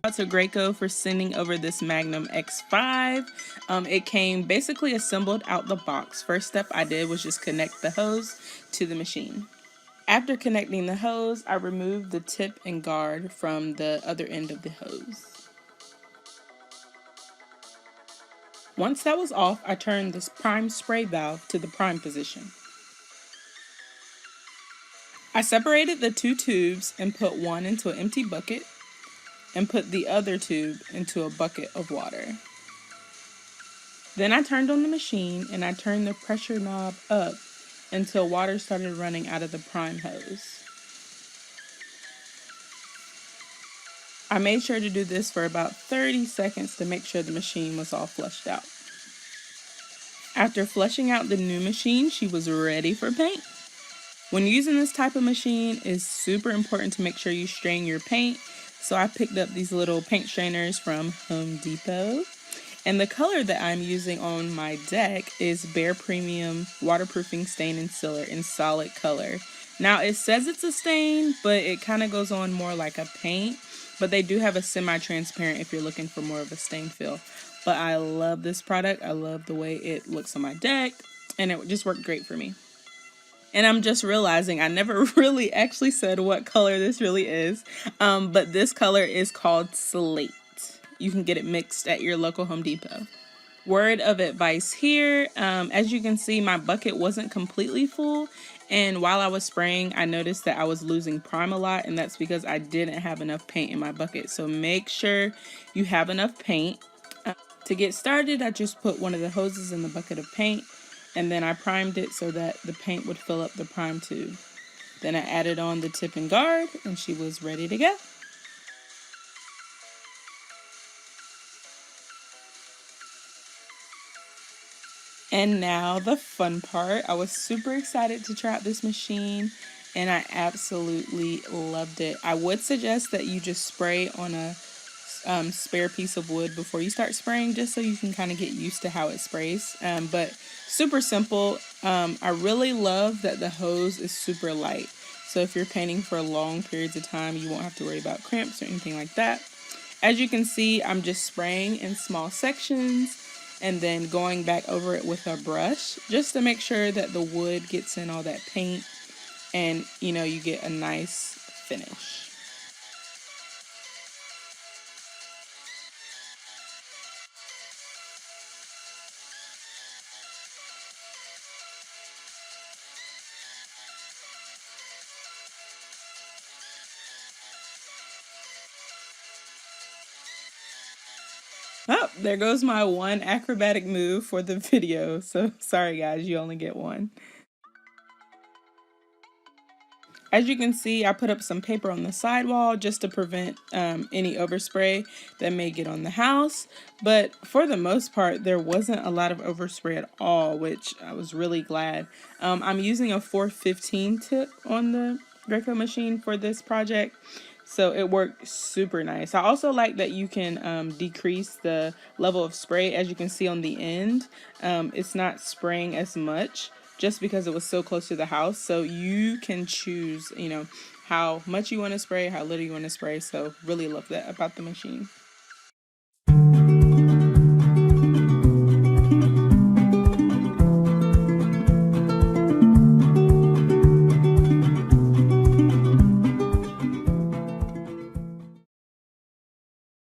Out to Graco for sending over this Magnum X5. It came basically assembled out the box. First step I did was just connect the hose to the machine. After connecting the hose, I removed the tip and guard from the other end of the hose. Once that was off, I turned this prime spray valve to the prime position. I separated the two tubes and put one into an empty bucket and put the other tube into a bucket of water. Then I turned on the machine and I turned the pressure knob up until water started running out of the prime hose. I made sure to do this for about 30 seconds to make sure the machine was all flushed out. After flushing out the new machine, she was ready for paint. When using this type of machine, it's super important to make sure you strain your paint. So I picked up these little paint strainers from Home Depot. And the color that I'm using on my deck is Bare Premium Waterproofing Stain and Sealer in solid color. Now it says it's a stain, but it kind of goes on more like a paint. But they do have a semi-transparent if you're looking for more of a stain feel. But I love this product. I love the way it looks on my deck. And it just worked great for me. And I'm just realizing I never really actually said what color this really is. But this color is called Slate. You can get it mixed at your local Home Depot. Word of advice here, as you can see, my bucket wasn't completely full. And while I was spraying, I noticed that I was losing prime a lot. And that's because I didn't have enough paint in my bucket. So make sure you have enough paint. To get started, I just put one of the hoses in the bucket of paint. And then I primed it so that the paint would fill up the prime tube. Then I added on the tip and guard and she was ready to go. And now the fun part. I was super excited to try out this machine and I absolutely loved it. I would suggest that you just spray on a spare piece of wood before you start spraying, just so you can kind of get used to how it sprays. But super simple. I really love that the hose is super light. So if you're painting for long periods of time, you won't have to worry about cramps or anything like that. As you can see, I'm just spraying in small sections and then going back over it with a brush just to make sure that the wood gets in all that paint and you get a nice finish. Oh, there goes my one acrobatic move for the video. So sorry guys, you only get one. As you can see, I put up some paper on the sidewall just to prevent any overspray that may get on the house. But for the most part, there wasn't a lot of overspray at all, which I was really glad. I'm using a 415 tip on the Graco machine for this project. So it worked super nice. I also like that you can decrease the level of spray. As you can see on the end, it's not spraying as much just because it was so close to the house. So you can choose, how much you want to spray, how little you want to spray. So really love that about the machine.